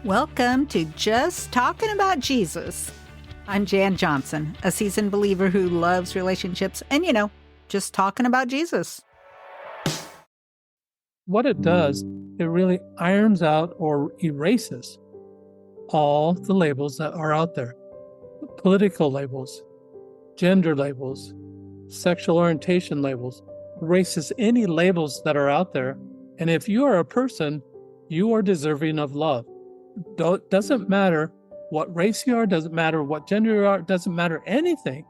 Welcome to Just Talking About Jesus. I'm Jan Johnson, a seasoned believer who loves relationships and, just talking about Jesus. What it does, it really irons out or erases all the labels that are out there. Political labels, gender labels, sexual orientation labels, erases any labels that are out there. And if you are a person, you are deserving of love. Doesn't matter what race you are, doesn't matter what gender you are, doesn't matter anything.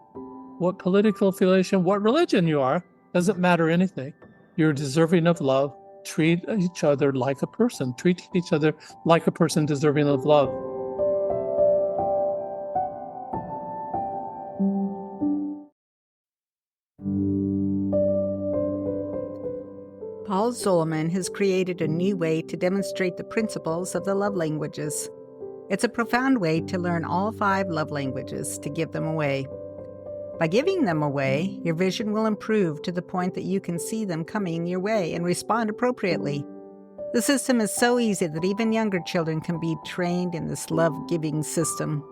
What political affiliation, what religion you are, doesn't matter anything. You're deserving of love. Treat each other like a person. Treat each other like a person deserving of love. Paul Zolman has created a new way to demonstrate the principles of the love languages. It's a profound way to learn all 5 love languages to give them away. By giving them away, your vision will improve to the point that you can see them coming your way and respond appropriately. The system is so easy that even younger children can be trained in this love-giving system.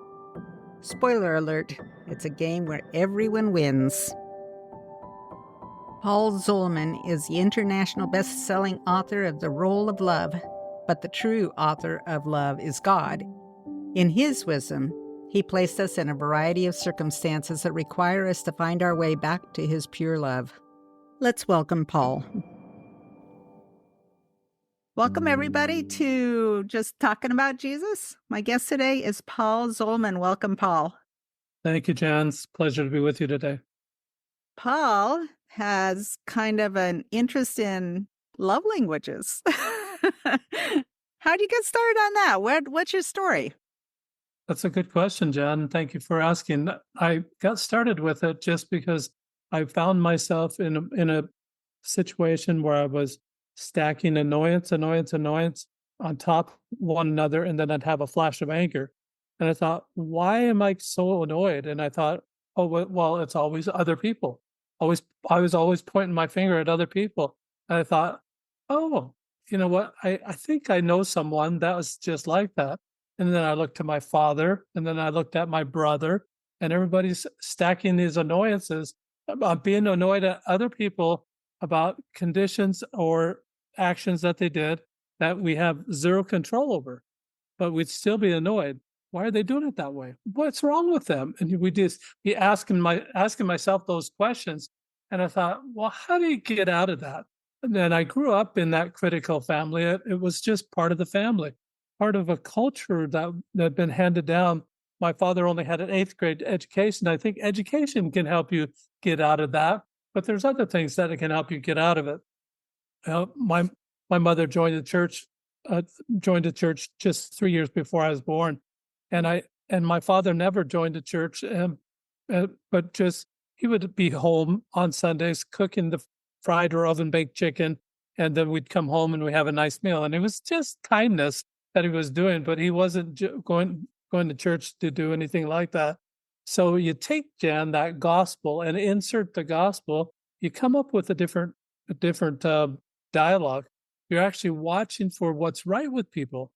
Spoiler alert, it's a game where everyone wins. Paul Zolman is the international best-selling author of The Role of Love, but the true author of love is God. In his wisdom, he placed us in a variety of circumstances that require us to find our way back to his pure love. Let's welcome Paul. Welcome, everybody, to Just Talking About Jesus. My guest today is Paul Zolman. Welcome, Paul. Thank you, Jan. It's a pleasure to be with you today. Paul has kind of an interest in love languages. How do you get started on that? What's your story? That's a good question, Jan. Thank you for asking. I got started with it just because I found myself in a situation where I was stacking annoyance on top of one another, and then I'd have a flash of anger. And I thought, why am I so annoyed? And I thought, oh, well, it's always other people. I was always pointing my finger at other people. And I thought, oh, you know what? I think I know someone that was just like that. And then I looked to my father, and then I looked at my brother, and everybody's stacking these annoyances about being annoyed at other people about conditions or actions that they did that we have zero control over, but we'd still be annoyed. Why are they doing it that way? What's wrong with them? And we just be asking myself those questions. And I thought, well, how do you get out of that? And then I grew up in that critical family. It was just part of the family, part of a culture that had been handed down. My father only had an 8th grade education. I think education can help you get out of that, but there's other things that can help you get out of it. My mother joined the church just 3 years before I was born. And my father never joined the church, but just he would be home on Sundays cooking the fried or oven baked chicken, and then we'd come home and we have a nice meal. And it was just kindness that he was doing, but he wasn't going to church to do anything like that. So you take, Jan, that gospel and insert the gospel. You come up with a different dialogue. You're actually watching for what's right with people.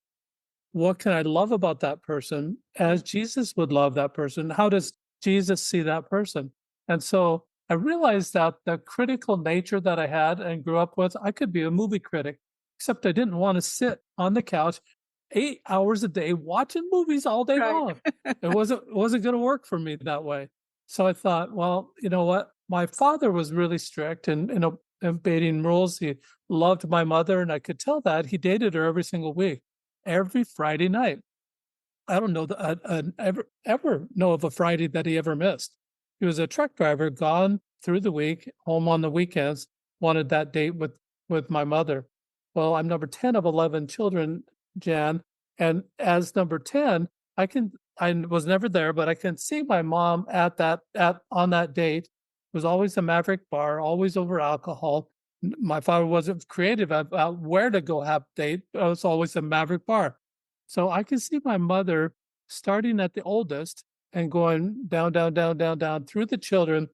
What can I love about that person as Jesus would love that person? How does Jesus see that person? And so I realized that the critical nature that I had and grew up with, I could be a movie critic, except I didn't want to sit on the couch 8 hours a day watching movies all day long. It wasn't going to work for me that way. So I thought, well, you know what? My father was really strict and obeying rules. He loved my mother, and I could tell that. He dated her every single week. Every Friday night. I don't know ever know of a Friday that he ever missed. He was a truck driver, gone through the week, home on the weekends, wanted that date with my mother. Well, I'm number 10 of 11 children, Jan, and as number 10, I was never there, but I can see my mom on that date. It was always a Maverick bar, always over alcohol. My father wasn't creative about where to go have date. It was always a Maverick bar. So I can see my mother starting at the oldest and going down through the children,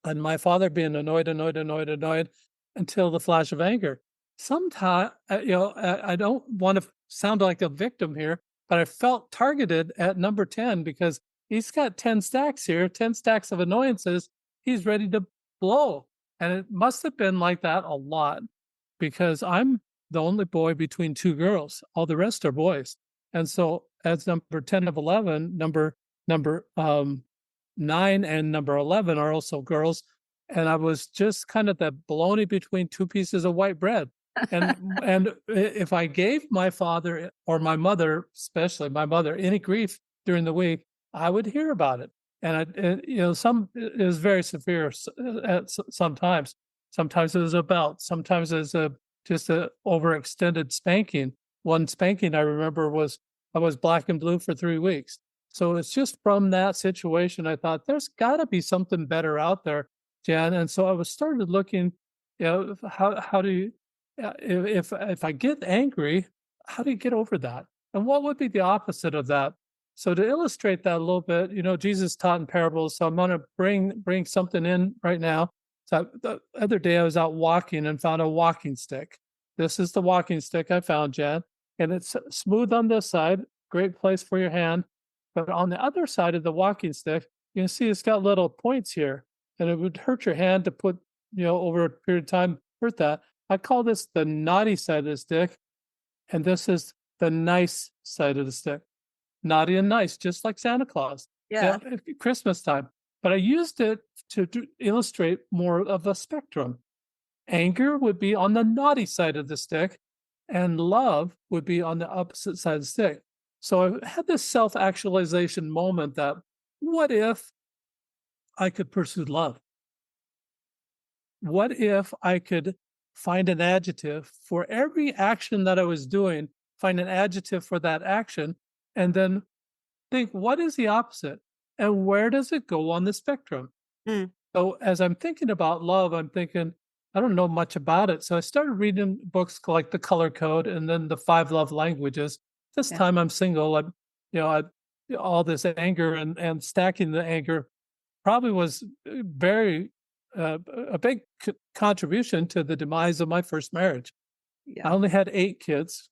and my father being annoyed until the flash of anger. Sometimes, I don't want to sound like a victim here, but I felt targeted at number 10 because he's got 10 stacks here, 10 stacks of annoyances. He's ready to blow. And it must have been like that a lot because I'm the only boy between two girls. All the rest are boys. And so as number 10 of 11, number 9 and number 11 are also girls. And I was just kind of the bologna between two pieces of white bread. And if I gave my father or my mother, especially my mother, any grief during the week, I would hear about it. And some it was very severe sometimes. Sometimes it was a belt. Sometimes it was just a overextended spanking. One spanking I remember was I was black and blue for 3 weeks. So it's just from that situation, I thought there's got to be something better out there, Jen. And so I was started looking, how do you, if I get angry, how do you get over that? And what would be the opposite of that? So to illustrate that a little bit, Jesus taught in parables. So I'm going to bring something in right now. So the other day I was out walking and found a walking stick. This is the walking stick I found, Jen, and it's smooth on this side, great place for your hand. But on the other side of the walking stick, you can see it's got little points here, and it would hurt your hand to put, over a period of time, hurt that. I call this the naughty side of the stick, and this is the nice side of the stick. Naughty and nice, just like Santa Claus. Yeah. At Christmas time. But I used it to illustrate more of a spectrum. Anger would be on the naughty side of the stick, and love would be on the opposite side of the stick. So I had this self-actualization moment that what if I could pursue love? What if I could find an adjective for every action that I was doing, find an adjective for that action, and then think, what is the opposite? And where does it go on the spectrum? Mm. So as I'm thinking about love, I'm thinking, I don't know much about it. So I started reading books like The Color Code and then The Five Love Languages. This Yeah. time I'm single. All this anger and stacking the anger probably was a big contribution to the demise of my first marriage. Yeah. I only had 8 kids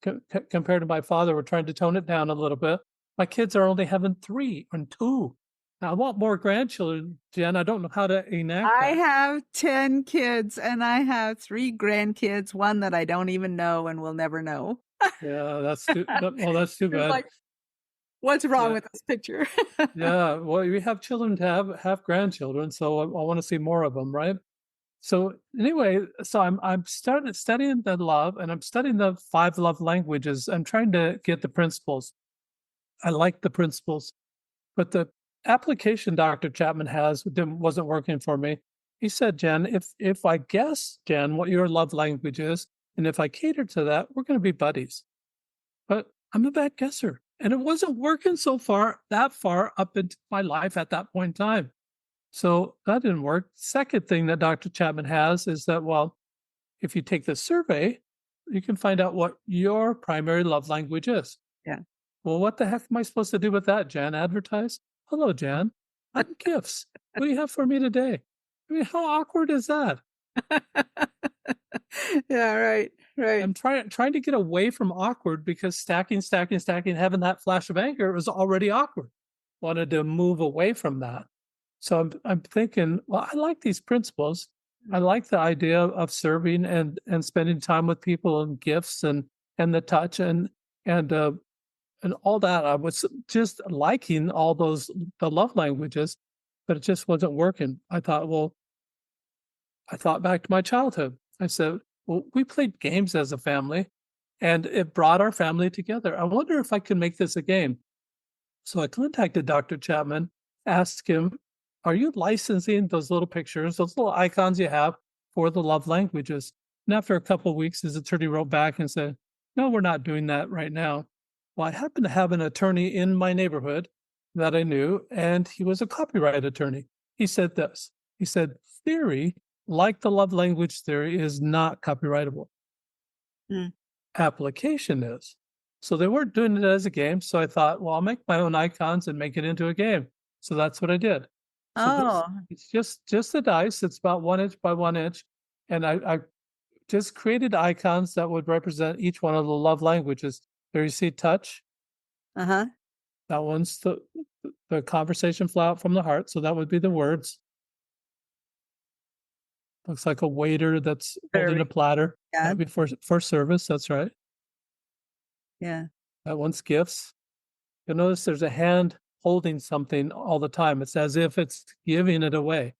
compared to my father. We're trying to tone it down a little bit. My kids are only having 3 and 2. Now, I want more grandchildren, Jen. I don't know how to enact I that. have 10 kids and I have 3 grandkids, one that I don't even know and will never know. Yeah, that's too bad. Like, what's wrong Yeah. with this picture? Yeah, well, we have children to have grandchildren, so I want to see more of them, right? So anyway, so I'm started studying the love, and I'm studying the 5 love languages. I'm trying to get the principles. I like the principles, but the application Dr. Chapman has wasn't working for me. He said, Jen, if I guess, Jen, what your love language is, and if I cater to that, we're going to be buddies. But I'm a bad guesser, and it wasn't working that far up into my life at that point in time. So that didn't work. Second thing that Dr. Chapman has is that, well, if you take the survey, you can find out what your primary love language is. Yeah. Well, what the heck am I supposed to do with that, Jan? Advertise? Hello, Jan. I'm gifts. What do you have for me today? I mean, how awkward is that? Yeah, right. I'm trying to get away from awkward because stacking, having that flash of anger was already awkward. Wanted to move away from that. So I'm thinking, well, I like these principles. I like the idea of serving and spending time with people and gifts and the touch and all that. I was just liking all the love languages, but it just wasn't working. I thought back to my childhood. I said, well, we played games as a family and it brought our family together. I wonder if I can make this a game. So I contacted Dr. Chapman, asked him, are you licensing those little pictures, those little icons you have for the love languages? And after a couple of weeks, his attorney wrote back and said, no, we're not doing that right now. Well, I happen to have an attorney in my neighborhood that I knew, and he was a copyright attorney. He said this. He said, theory, like the love language theory, is not copyrightable. Application is. So they weren't doing it as a game. So I thought, well, I'll make my own icons and make it into a game. So that's what I did. So it's just the dice. It's about 1 inch by 1 inch. And I just created icons that would represent each one of the love languages. There you see touch, Uh-huh. That one's the conversation flow out from the heart, so that would be the words. Looks like a waiter that's holding Very a platter. yeah, That'd be for service, that's right. yeah. That one's gifts. You'll notice there's a hand holding something all the time. It's as if it's giving it away.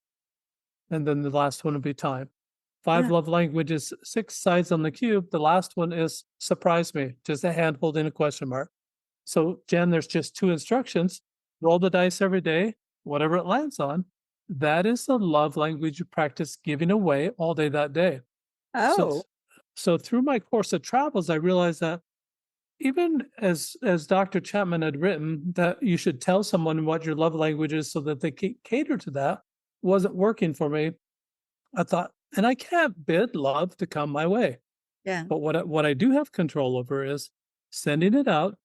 And then the last one would be time. Five Yeah. love languages, 6 sides on the cube. The last one is surprise me, just a hand holding a question mark. So, Jen, there's just 2 instructions. Roll the dice every day, whatever it lands on. That is the love language you practice giving away all day that day. So, Oh, so through my course of travels, I realized that even as Dr. Chapman had written that you should tell someone what your love language is so that they cater to that wasn't working for me. I thought, and I can't bid love to come my way. yeah. But what I do have control over is sending it out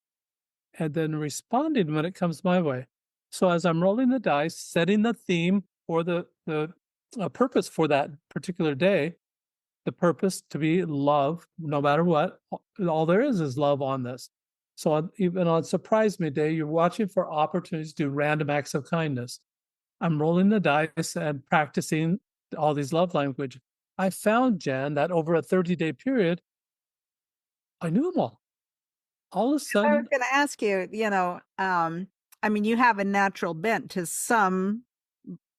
and then responding when it comes my way. So as I'm rolling the dice, setting the theme or the purpose for that particular day, the purpose to be love, no matter what. All there is love on this. So even on Surprise Me Day, you're watching for opportunities to do random acts of kindness. I'm rolling the dice and practicing all these love language. I found, Jan, that over a 30-day period, I knew them all. All of a I was sudden, gonna ask you, I mean, you have a natural bent to some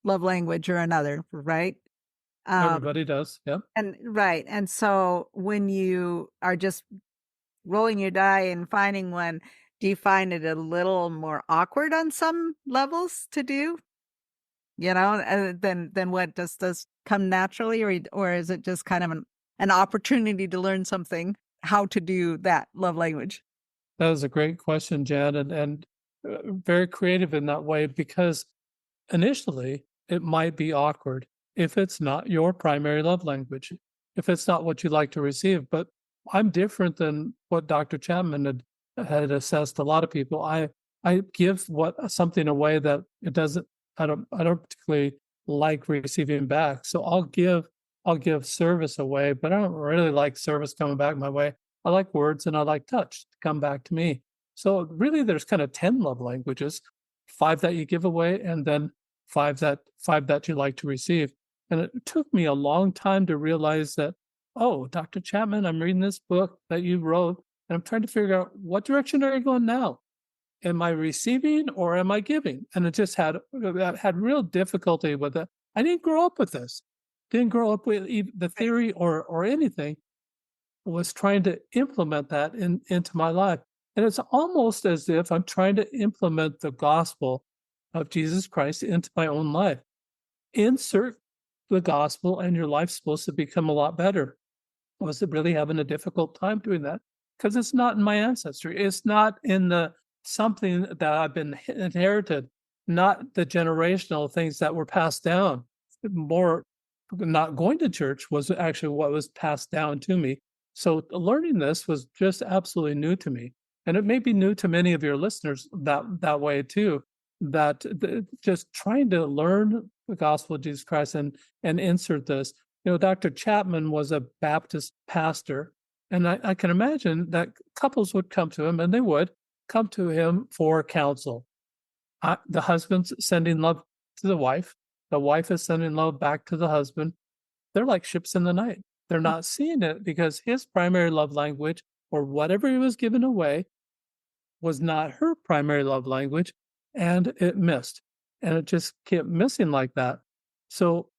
love language or another, right? Um, everybody does. Yeah. and right. And so when you are just rolling your die and finding one, do you find it a little more awkward on some levels to do? Than what does come naturally, or is it just kind of an opportunity to learn something, how to do that love language? That was a great question, Jan, and very creative in that way because initially it might be awkward if it's not your primary love language, if it's not what you like to receive. But I'm different than what Dr. Chapman had assessed a lot of people. I give something away that it doesn't I don't particularly like receiving back. So I'll give service away, but I don't really like service coming back my way. I like words and I like touch to come back to me. So really there's kind of 10 love languages, 5 that you give away and then five that you like to receive. And it took me a long time to realize that, oh, Dr. Chapman, I'm reading this book that you wrote, and I'm trying to figure out what direction are you going now? Am I receiving or am I giving? And it just had real difficulty with it. I didn't grow up with this. Didn't grow up with the theory or anything. Was trying to implement that into my life. And it's almost as if I'm trying to implement the gospel of Jesus Christ into my own life. Insert the gospel, and your life's supposed to become a lot better. I was really having a difficult time doing that because it's not in my ancestry. It's not in the something that I've been inherited, not the generational things that were passed down. More not going to church was actually what was passed down to me. So learning this was just absolutely new to me. And it may be new to many of your listeners that way too, that just trying to learn the gospel of Jesus Christ and insert this. Dr. Chapman was a Baptist pastor, and I can imagine that couples would come to him, and they would come to him for counsel. The husband's sending love to the wife is sending love back to the husband. They're like ships in the night. They're not seeing it because his primary love language or whatever he was giving away was not her primary love language, and it missed. And it just kept missing like that. So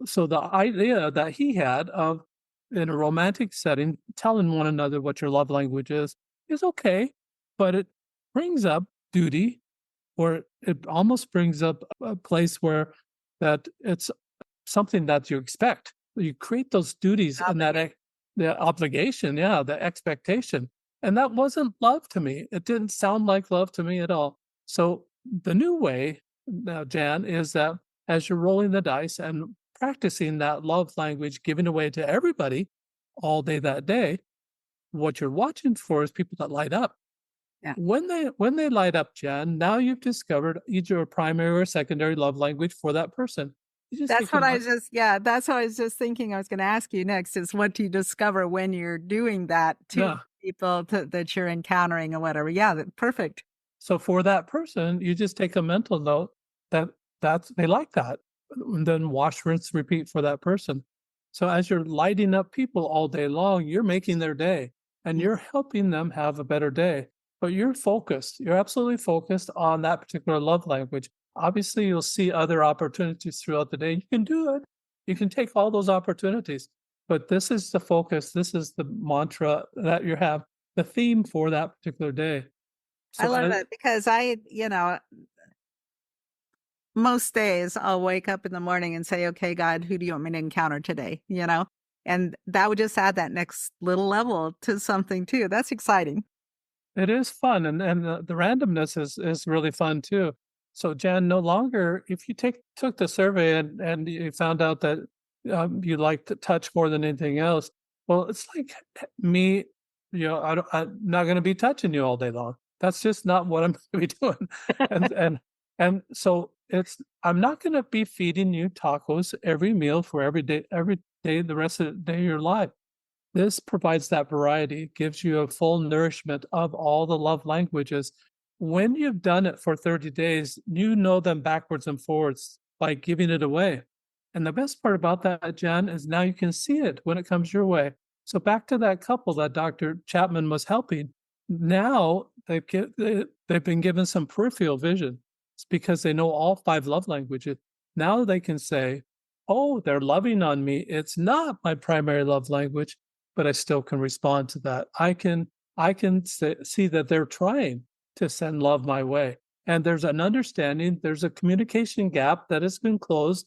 the idea that he had of in a romantic setting telling one another what your love language is okay, but it brings up duty, or it almost brings up a place where that it's something that you expect. You create those duties and the obligation, yeah, the expectation. And that wasn't love to me. It didn't sound like love to me at all. So the new way now, Jan, is that as you're rolling the dice and practicing that love language, giving away to everybody all day that day, what you're watching for is people that light up. Yeah. When they light up, Jan, now you've discovered either a primary or secondary love language for that person. You just That's take a what I month. was just yeah, that's what I was just thinking I was gonna ask you next is what do you discover when you're doing that to Yeah. people that you're encountering or whatever. Yeah, perfect. So for that person, you just take a mental note that they like that, and then wash, rinse, repeat for that person. So as you're lighting up people all day long, you're making their day and Mm. you're helping them have a better day. But you're focused. You're absolutely focused on that particular love language. Obviously, you'll see other opportunities throughout the day. You can do it. You can take all those opportunities. But this is the focus. This is the mantra that you have, the theme for that particular day. I So love as, it because most days I'll wake up in the morning and say, "Okay, God, who do you want me to encounter today?" And that would just add that next little level to something too. That's exciting. it is fun, and the randomness is really fun too. So, Jan, no longer if you took the survey and you found out that you like to touch more than anything else, well, it's like me, I'm not going to be touching you all day long. That's just not what I'm going to be doing, and and and so it's I'm not going to be feeding you tacos every meal for every day the rest of the day of your life. This provides that variety, gives you a full nourishment of all the love languages. When you've done it for 30 days, you know them backwards and forwards by giving it away. And the best part about that, Jan, is now you can see it when it comes your way. So back to that couple that Dr. Chapman was helping. Now they've been given some peripheral vision. It's because they know all five love languages. Now they can say, "Oh, they're loving on me. It's not my primary love language, but I still can respond to that. I can see that they're trying to send love my way, and there's an understanding. There's a communication gap that has been closed,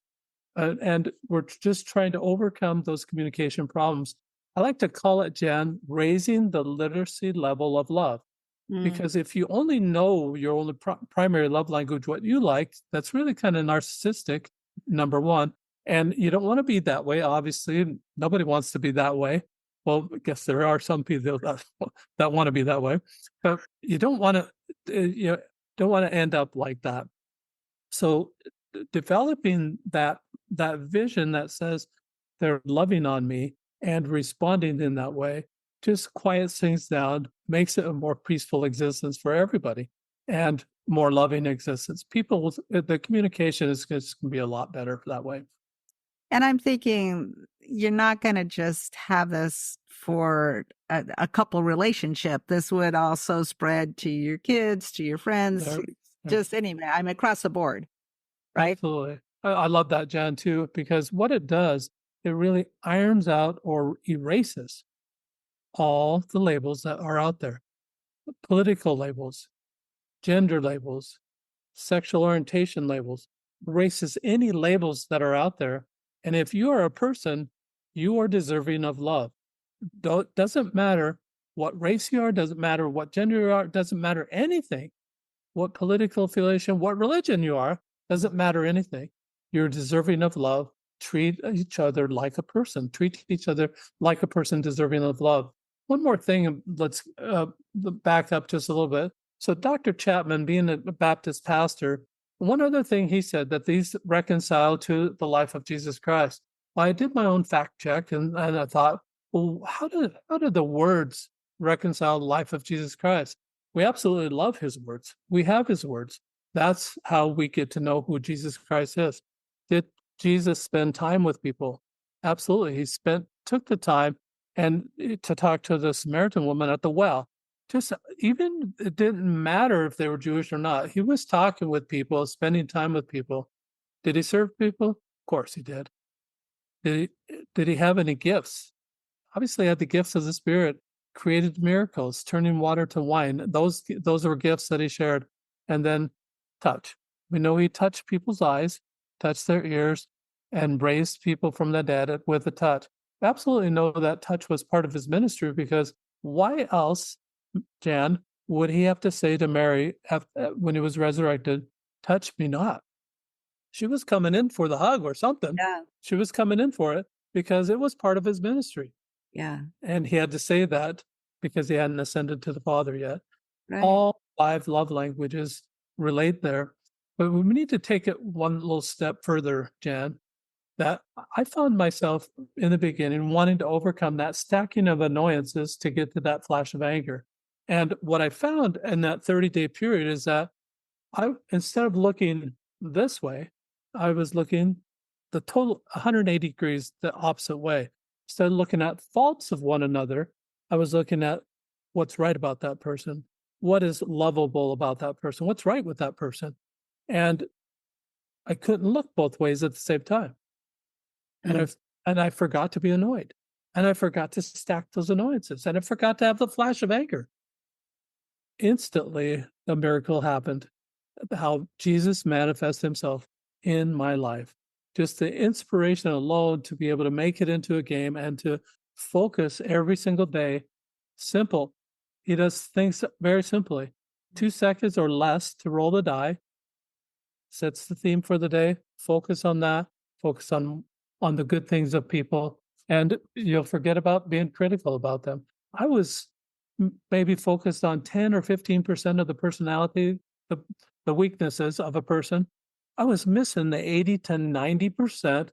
and we're just trying to overcome those communication problems. I like to call it, Jan, raising the literacy level of love. Mm. Because if you only know your only primary love language, what you like, that's really kind of narcissistic, number one. And you don't want to be that way. Obviously, nobody wants to be that way. Well, I guess there are some people that want to be that way, but you don't want to, don't want to end up like that. So developing that vision that says they're loving on me and responding in that way just quiets things down, makes it a more peaceful existence for everybody and more loving existence. People, the communication is going to be a lot better that way. And I'm thinking you're not going to just have this for a couple relationship. This would also spread to your kids, to your friends, There, there. just anyway. I'm across the board, right? Absolutely. I love that, Jan, too, because what it does, it really irons out or erases all the labels that are out there, political labels, gender labels, sexual orientation labels, races, any labels that are out there. And if you are a person, you are deserving of love. Doesn't matter what race you are, doesn't matter what gender you are, doesn't matter anything. What political affiliation, what religion you are, doesn't matter anything. You're deserving of love. Treat each other like a person. Treat each other like a person deserving of love. One more thing, let's back up just a little bit. So, Dr. Chapman, being a Baptist pastor, one other thing he said that these reconcile to the life of Jesus Christ. Well, I did my own fact check and I thought, well, how did the words reconcile the life of Jesus Christ? We absolutely love his words. We have his words. That's how we get to know who Jesus Christ is. Did Jesus spend time with people? Absolutely. Took the time and to talk to the Samaritan woman at the well. Just even it didn't matter if they were Jewish or not. He was talking with people, spending time with people. Did he serve people? Of course he did. Did he have any gifts? Obviously had the gifts of the Spirit, created miracles, turning water to wine. Those were gifts that he shared. And then touch. We know he touched people's eyes, touched their ears, and raised people from the dead with a touch. We absolutely know that touch was part of his ministry because why else, Jan, would he have to say to Mary when he was resurrected, touch me not? She was coming in for the hug or something. Yeah. She was coming in for it because it was part of his ministry. Yeah. And he had to say that because he hadn't ascended to the Father yet. Right. All five love languages relate there. But we need to take it one little step further, Jan. that I found myself in the beginning wanting to overcome that stacking of annoyances to get to that flash of anger. And what I found in that 30-day period is that instead of looking this way, I was looking the total 180 degrees the opposite way. Instead of looking at faults of one another, I was looking at what's right about that person, what is lovable about that person, what's right with that person. And I couldn't look both ways at the same time. And Mm. I forgot to be annoyed. And I forgot to stack those annoyances. And I forgot to have the flash of anger. Instantly, a miracle happened. How Jesus manifests himself in my life. Just the inspiration alone to be able to make it into a game and to focus every single day. Simple. He does things very simply. 2 seconds or less to roll the die, sets the theme for the day. Focus on that. Focus on the good things of people, and you'll forget about being critical about them. I was maybe focused on 10 or 15% of the personality, the the weaknesses of a person. I was missing the 80 to 90%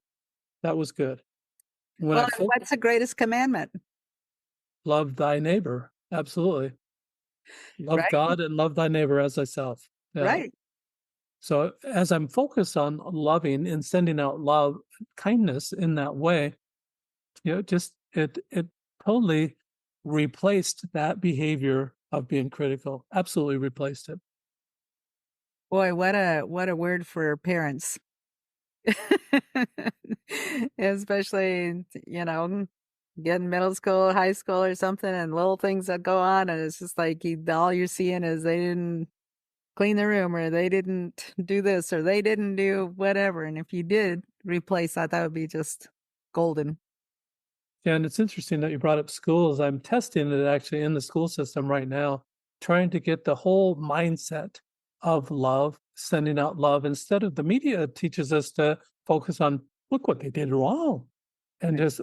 that was good. When Well, I and focused, what's the greatest commandment? love thy neighbor. Absolutely. Love Right, God and love thy neighbor as thyself. Yeah. right. So as I'm focused on loving and sending out love, kindness in that way, just it totally replaced that behavior of being critical. Absolutely replaced it. Boy, what a word for parents. Especially, getting middle school, high school or something and little things that go on, and it's just like all you're seeing is they didn't clean the room or they didn't do this or they didn't do whatever, and if you did replace that, that would be just golden. Yeah, and it's interesting that you brought up schools. I'm testing it actually in the school system right now, trying to get the whole mindset of love, sending out love instead of the media teaches us to focus on look what they did wrong and Right. just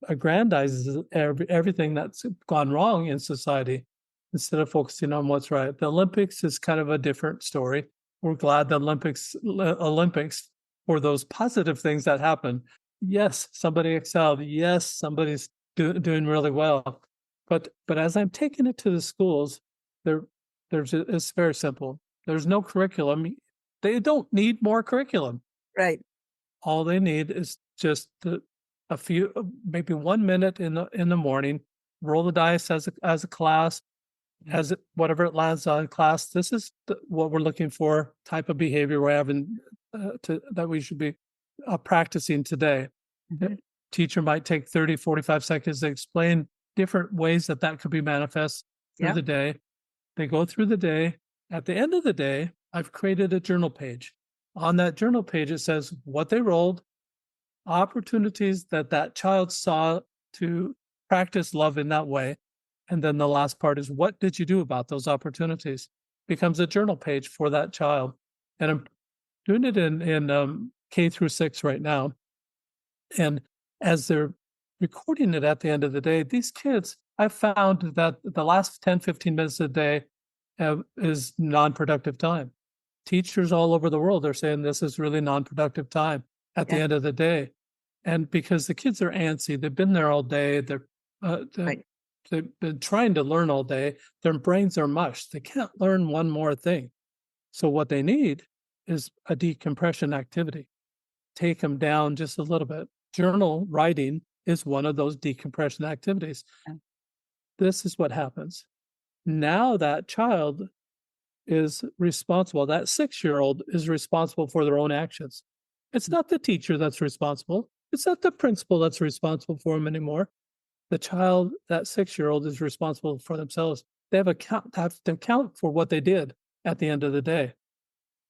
aggrandizes everything that's gone wrong in society instead of focusing on what's right. The Olympics is kind of a different story. We're glad the Olympics for those positive things that happen. Yes, somebody excelled. Yes, somebody's doing really well. But as I'm taking it to the schools, there it's very simple. There's no curriculum. They don't need more curriculum. Right. All they need is just a few, maybe 1 minute in the morning. Roll the dice as a class, as whatever it lands on class. This is what we're looking for. Type of behavior we're having that we should be practicing today. Mhm. Teacher might take 30, 45 seconds to explain different ways that that could be manifest through Yep. the day. They go through the day. At the end of the day, I've created a journal page. On that journal page, it says what they rolled, opportunities that that child saw to practice love in that way. And then the last part is what did you do about those opportunities? Becomes a journal page for that child. And I'm doing it in K through 6 right now. And as they're recording it at the end of the day, these kids, I've found that the last 10, 15 minutes a day is non productive time. Teachers all over the world are saying this is really non productive time at the Yeah. end of the day. And because the kids are antsy, they've been there all day, uh, they're Right. they've been trying to learn all day, their brains are mush. They can't learn one more thing. So what they need is a decompression activity. Take them down just a little bit. Journal writing is one of those decompression activities. Yeah. This is what happens. Now that child is responsible. That 6-year-old is responsible for their own actions. It's not the teacher that's responsible. It's not the principal that's responsible for them anymore. The child, that 6-year-old, is responsible for themselves. They have to account for what they did at the end of the day.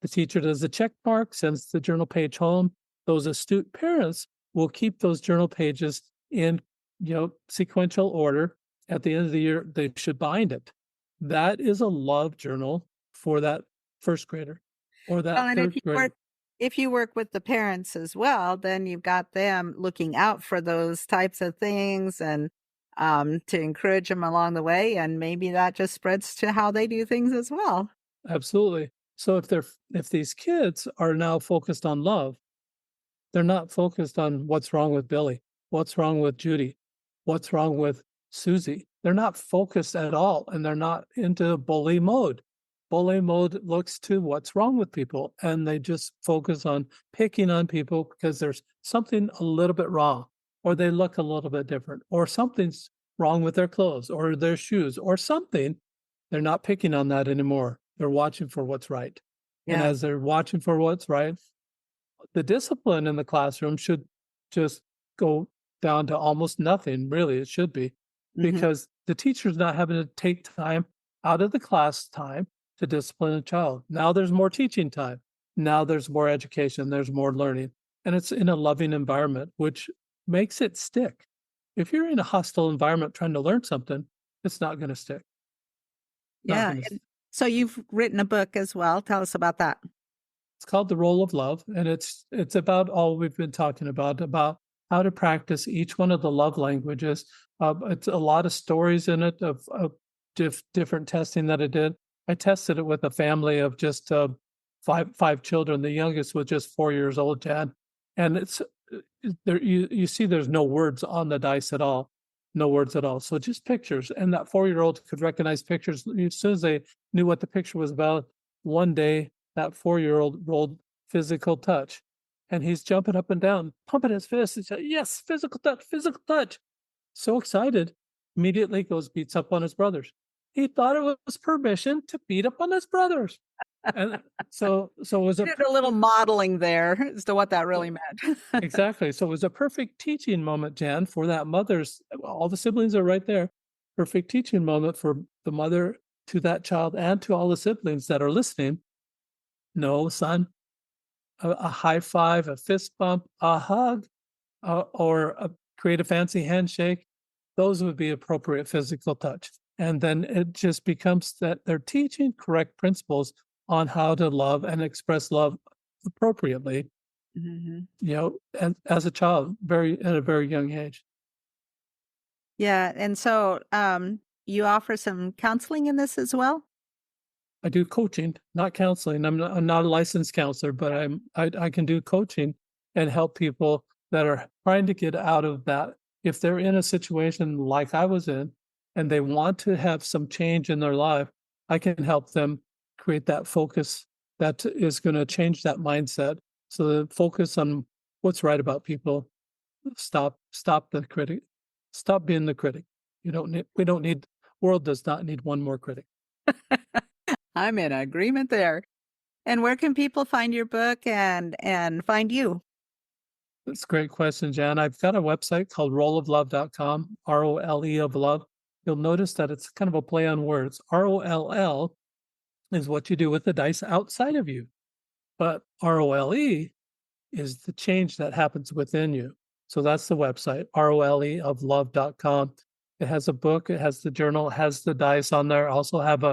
The teacher does the check mark, sends the journal page home. Those astute parents will keep those journal pages in, sequential order. At the end of the year, they should bind it. That is a love journal for that first grader or Well, that and third grader. if you work with the parents as well, then you've got them looking out for those types of things and to encourage them along the way, and maybe that just spreads to how they do things as well. Absolutely. So if these kids are now focused on love, They're not focused on what's wrong with Billy, what's wrong with Judy, what's wrong with Susie. They're not focused at all, and they're not into bully mode. Bully mode looks to what's wrong with people, and they just focus on picking on people because there's something a little bit wrong, or they look a little bit different, or something's wrong with their clothes or their shoes or something. They're not picking on that anymore. They're watching for what's right. And Yeah. as they're watching for what's right, the discipline in the classroom should just go down to almost nothing, really. It should be, Hmm. because the teacher's not having to take time out of the class time to discipline a child. Now there's more teaching time. Now there's more education, there's more learning, and it's in a loving environment, which makes it stick. If you're in a hostile environment trying to learn something, it's not going to stick. Not Yeah. going to. And so you've written a book as well. Tell us about that. It's called The Role of Love, and it's about all we've been talking about how to practice each one of the love languages. It's a lot of stories in it of different testing that I did. I tested it with a family of just five children. The youngest was just 4 years old, Jan, and it's there. You see, there's no words on the dice at all, no words at all. So just pictures, and that 4-year-old could recognize pictures as soon as they knew what the picture was about. One day that 4-year-old rolled physical touch, and he's jumping up and down, pumping his fist. He said, "Yes, physical touch, physical touch." So excited, immediately goes beats up on his brothers. He thought it was permission to beat up on his brothers. And so it was You did a little modeling there as to what that really meant. exactly. So it was a perfect teaching moment, Jan, for that mother's, all the siblings are right there. Perfect teaching moment for the mother to that child and to all the siblings that are listening. No, son, a high five, a fist bump, a hug, create a fancy handshake. Those would be appropriate physical touch. And then it just becomes that they're teaching correct principles on how to love and express love appropriately, Hmm. as a child, at a very young age. Yeah. And so you offer some counseling in this as well? I do coaching, not counseling. I'm not a licensed counselor, but I can do coaching and help people that are trying to get out of that. If they're in a situation like I was in and they want to have some change in their life, I can help them create that focus that is going to change that mindset. So the focus on what's right about people. Stop the critic. Stop being the critic. We don't need, world does not need one more critic. I'm in agreement there. And where can people find your book and find you? That's a great question, Jan. I've got a website called rolloflove.com, ROLE of love. You'll notice that it's kind of a play on words. ROLL is what you do with the dice outside of you, but ROLE is the change that happens within you. So that's the website, roleoflove.com. It has a book, it has the journal, it has the dice on there. I also have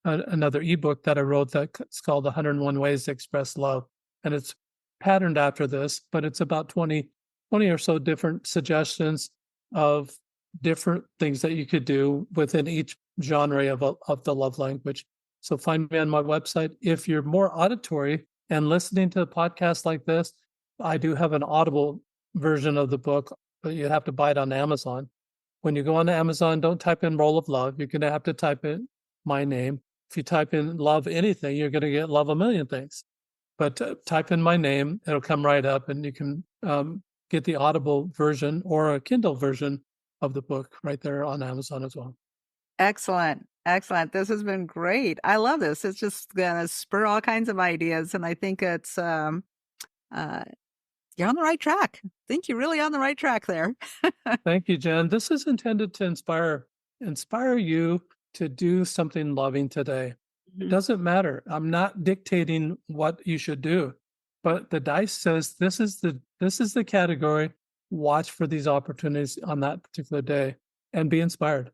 another ebook that I wrote that's called 101 Ways to Express Love. And it's patterned after this, but it's about 20 or so different suggestions of different things that you could do within each genre of the love language. So find me on my website. If you're more auditory and listening to a podcast like this, I do have an Audible version of the book, but you have to buy it on Amazon. When you go on Amazon, don't type in Roll of Love. You're going to have to type in my name. If you type in love anything, you're going to get love a million things. But type in my name, it'll come right up, and you can get the Audible version or a Kindle version of the book right there on Amazon as well. Excellent. Excellent. This has been great. I love this. It's just going to spur all kinds of ideas. And I think it's, uh, you're on the right track. I think you're really on the right track there. Thank you, Jen. This is intended to inspire you to do something loving today. It Mhm. doesn't matter. I'm not dictating what you should do, but the dice says this is the category. Watch for these opportunities on that particular day and be inspired.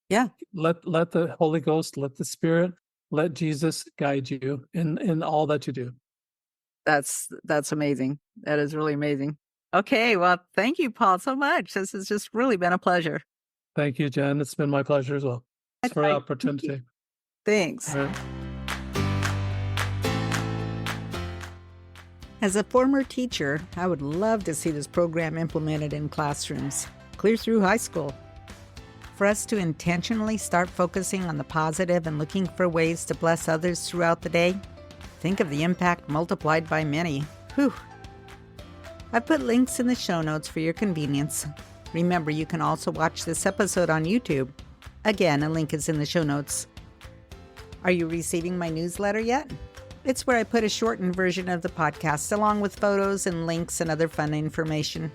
Yeah, Let the Holy Ghost, let the Spirit, let Jesus guide you in all that you do. that's amazing. That is really amazing. Okay, well, thank you, Paul, so much. This has just really been a pleasure. Thank you, Jen. It's been my pleasure as well. Thanks for the Thank you. opportunity. Thanks. All right. As a former teacher, I would love to see this program implemented in classrooms, clear through high school. For us to intentionally start focusing on the positive and looking for ways to bless others throughout the day, think of the impact multiplied by many. Whew. I've put links in the show notes for your convenience. Remember, you can also watch this episode on YouTube. Again, a link is in the show notes. Are you receiving my newsletter yet? It's where I put a shortened version of the podcast along with photos and links and other fun information.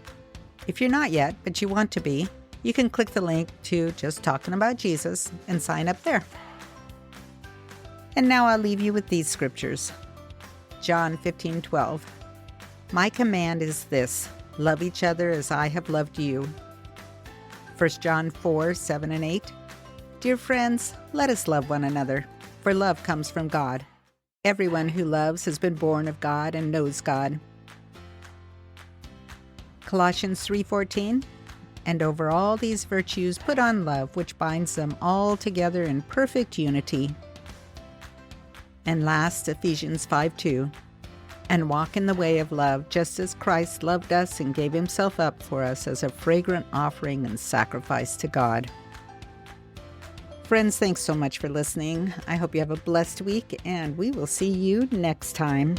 If you're not yet, but you want to be, you can click the link to Just Talking About Jesus and sign up there. And now I'll leave you with these scriptures. John 15:12. My command is this: love each other as I have loved you. 1 John 4:7 and 8. Dear friends, let us love one another, for love comes from God. Everyone who loves has been born of God and knows God. Colossians 3:14. And over all these virtues put on love, which binds them all together in perfect unity. And last, Ephesians 5:2. And walk in the way of love, just as Christ loved us and gave himself up for us as a fragrant offering and sacrifice to God. Friends, thanks so much for listening. I hope you have a blessed week, and we will see you next time.